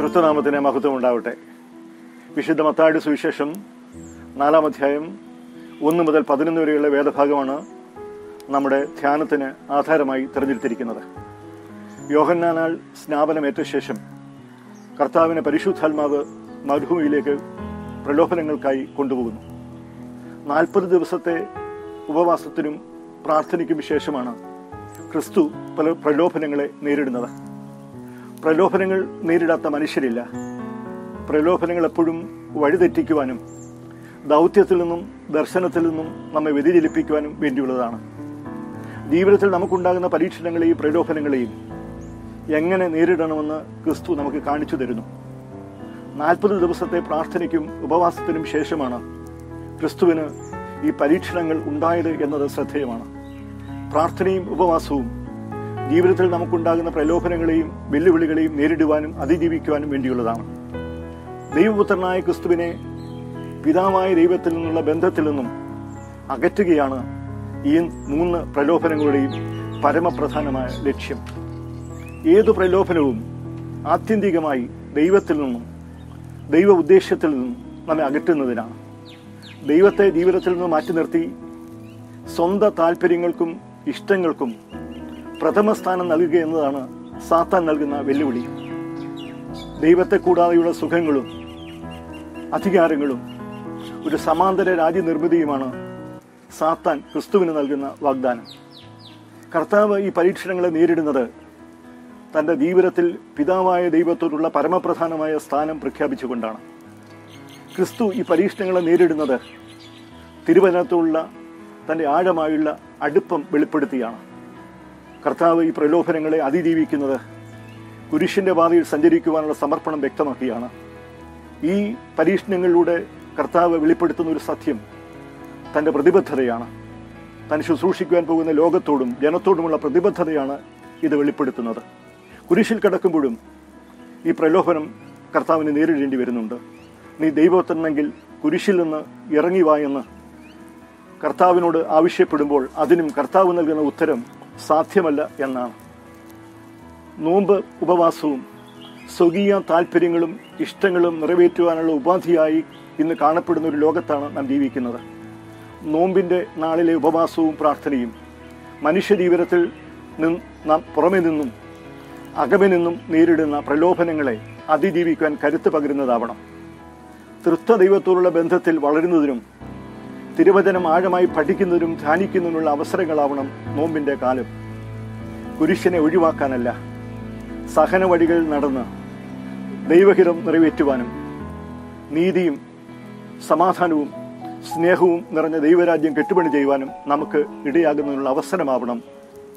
ക്രിസ്തുനാമത്തിന് മഹത്വം ഉണ്ടാവട്ടെ. വിശുദ്ധ മത്തായിയുടെ സുവിശേഷം 4-ാം അധ്യായം 1 മുതൽ 11 വരെയുള്ള വേദഭാഗമാണ് നമ്മുടെ ധ്യാനത്തിന് ആധാരമായി തിരഞ്ഞെടുത്തിരിക്കുന്നത്. യോഹന്നാനാൽ സ്നാപനമേറ്റ ശേഷം കർത്താവിനെ പരിശുദ്ധാത്മാവ് മരുഭൂമിയിലേക്ക് പ്രലോഭനങ്ങൾക്കായി കൊണ്ടുപോകുന്നു. 40 ദിവസത്തെ ഉപവാസത്തിനും പ്രാർത്ഥനയ്ക്കും ശേഷമാണ് ക്രിസ്തു പല പ്രലോഭനങ്ങളെ നേരിടുന്നത്. പ്രലോഭനങ്ങൾ നേരിടാത്ത മനുഷ്യരില്ല. പ്രലോഭനങ്ങൾ എപ്പോഴും വഴിതെറ്റിക്കുവാനും ദൗത്യത്തിൽ നിന്നും ദർശനത്തിൽ നിന്നും നമ്മെ വ്യതിചലിപ്പിക്കുവാനും വേണ്ടിയുള്ളതാണ്. ജീവിതത്തിൽ നമുക്കുണ്ടാകുന്ന പരീക്ഷണങ്ങളെയും പ്രലോഭനങ്ങളെയും എങ്ങനെ നേരിടണമെന്ന് ക്രിസ്തു നമുക്ക് കാണിച്ചു തരുന്നു. 40 ദിവസത്തെ പ്രാർത്ഥനയ്ക്കും ഉപവാസത്തിനും ശേഷമാണ് ക്രിസ്തുവിന് ഈ പരീക്ഷണങ്ങൾ ഉണ്ടായത് എന്നത് ശ്രദ്ധേയമാണ്. പ്രാർത്ഥനയും ഉപവാസവും ജീവിതത്തിൽ നമുക്കുണ്ടാകുന്ന പ്രലോഭനങ്ങളെയും വെല്ലുവിളികളെയും നേരിടുവാനും അതിജീവിക്കുവാനും വേണ്ടിയുള്ളതാണ്. ദൈവപുത്രനായ ക്രിസ്തുവിനെ പിതാവായ ദൈവത്തിൽ നിന്നുള്ള ബന്ധത്തിൽ നിന്നും അകറ്റുകയാണ് ഈ 3 പ്രലോഭനങ്ങളുടെയും പരമപ്രധാനമായ ലക്ഷ്യം. ഏതു പ്രലോഭനവും ആത്യന്തികമായി ദൈവത്തിൽ നിന്നും ദൈവ ഉദ്ദേശ്യത്തിൽ നിന്നും നമ്മെ അകറ്റുന്നതിനാണ്. ദൈവത്തെ ജീവിതത്തിൽ നിന്ന് മാറ്റി നിർത്തി സ്വന്തം താല്പര്യങ്ങൾക്കും ഇഷ്ടങ്ങൾക്കും പ്രഥമ സ്ഥാനം നൽകുക എന്നതാണ് സാത്താൻ നൽകുന്ന വെല്ലുവിളി. ദൈവത്തെ കൂടാതെയുള്ള സുഖങ്ങളും അധികാരങ്ങളും ഒരു സമാന്തര രാജ്യനിർമ്മിതിയുമാണ് സാത്താൻ ക്രിസ്തുവിന് നൽകുന്ന വാഗ്ദാനം. കർത്താവ് ഈ പരീക്ഷണങ്ങളെ നേരിടുന്നത് തൻ്റെ ജീവിതത്തിൽ പിതാവായ ദൈവത്തോടുള്ള പരമപ്രധാനമായ സ്ഥാനം പ്രഖ്യാപിച്ചുകൊണ്ടാണ്. ക്രിസ്തു ഈ പരീക്ഷണങ്ങളെ നേരിടുന്നത് തിരുവചനത്തോടുള്ള തൻ്റെ ആഴമായുള്ള അടുപ്പം വെളിപ്പെടുത്തിയാണ്. കർത്താവ് ഈ പ്രലോഭനങ്ങളെ അതിജീവിക്കുന്നത് കുരിശിൻ്റെ പാതയിൽ സഞ്ചരിക്കുവാനുള്ള സമർപ്പണം വ്യക്തമാക്കിയാണ്. ഈ പരീക്ഷണങ്ങളിലൂടെ കർത്താവ് വെളിപ്പെടുത്തുന്ന ഒരു സത്യം തൻ്റെ പ്രതിബദ്ധതയാണ്. താൻ ശുശ്രൂഷിക്കുവാൻ പോകുന്ന ലോകത്തോടും ജനത്തോടുമുള്ള പ്രതിബദ്ധതയാണ് ഇത് വെളിപ്പെടുത്തുന്നത്. കുരിശിൽ കിടക്കുമ്പോഴും ഈ പ്രലോഭനം കർത്താവിന് നേരിടേണ്ടി വരുന്നുണ്ട്. നീ ദൈവത്തിനെങ്കിൽ കുരിശിൽ നിന്ന് ഇറങ്ങി വാ എന്ന് കർത്താവിനോട് ആവശ്യപ്പെടുമ്പോൾ അതിനും കർത്താവ് നൽകുന്ന ഉത്തരം സാധ്യമല്ല എന്നാണ്. നോമ്പ് ഉപവാസവും സ്വകീയ താല്പര്യങ്ങളും ഇഷ്ടങ്ങളും നിറവേറ്റുവാനുള്ള ഉപാധിയായി ഇന്ന് കാണപ്പെടുന്ന ഒരു ലോകത്താണ് നാം ജീവിക്കുന്നത്. നോമ്പിൻ്റെ നാളിലെ ഉപവാസവും പ്രാർത്ഥനയും മനുഷ്യ ജീവിതത്തിൽ നാം പുറമെ നിന്നും അകമെ നിന്നും നേരിടുന്ന പ്രലോഭനങ്ങളെ അതിജീവിക്കാൻ കരുത്ത് പകരുന്നതാവണം. തൃത്വ ദൈവത്തോടുള്ള ബന്ധത്തിൽ വളരുന്നതിനും തിരുവചനം ആഴമായി പഠിക്കുന്നതിനും ധ്യാനിക്കുന്നതിനുള്ള അവസരങ്ങളാവണം നോമ്പിൻ്റെ കാലം. കുരിശിനെ ഒഴിവാക്കാനല്ല, സഹന വഴികൾ നടന്ന് ദൈവഹിതം നിറവേറ്റുവാനും നീതിയും സമാധാനവും സ്നേഹവും നിറഞ്ഞ ദൈവരാജ്യം കെട്ടുപണി ചെയ്യുവാനും നമുക്ക് ഇടയാകുന്നതിനുള്ള അവസരമാവണം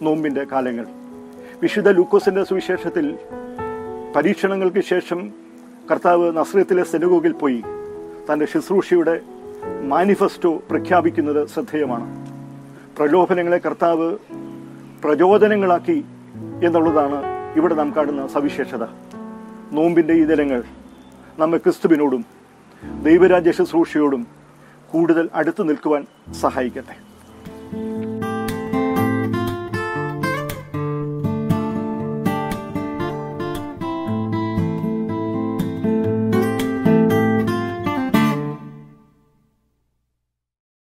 നോമ്പിൻ്റെ കാലങ്ങൾ. വിശുദ്ധ ലൂക്കോസിന്റെ സുവിശേഷത്തിൽ പരീക്ഷണങ്ങൾക്ക് ശേഷം കർത്താവ് നസ്രത്തിലെ സിനഗോഗിൽ പോയി തൻ്റെ ശുശ്രൂഷയുടെ മാനിഫെസ്റ്റോ പ്രഖ്യാപിക്കുന്നത് ശ്രദ്ധേയമാണ്. പ്രലോഭനങ്ങളെ കർത്താവ് പ്രചോദനങ്ങളാക്കി എന്നുള്ളതാണ് ഇവിടെ നാം കാണുന്ന സവിശേഷത. നോമ്പിൻ്റെ ഈ ദിനങ്ങൾ നമ്മെ ക്രിസ്തുവിനോടും ദൈവരാജ്യ ശുശ്രൂഷയോടും കൂടുതൽ അടുത്തു നിൽക്കുവാൻ സഹായിക്കട്ടെ.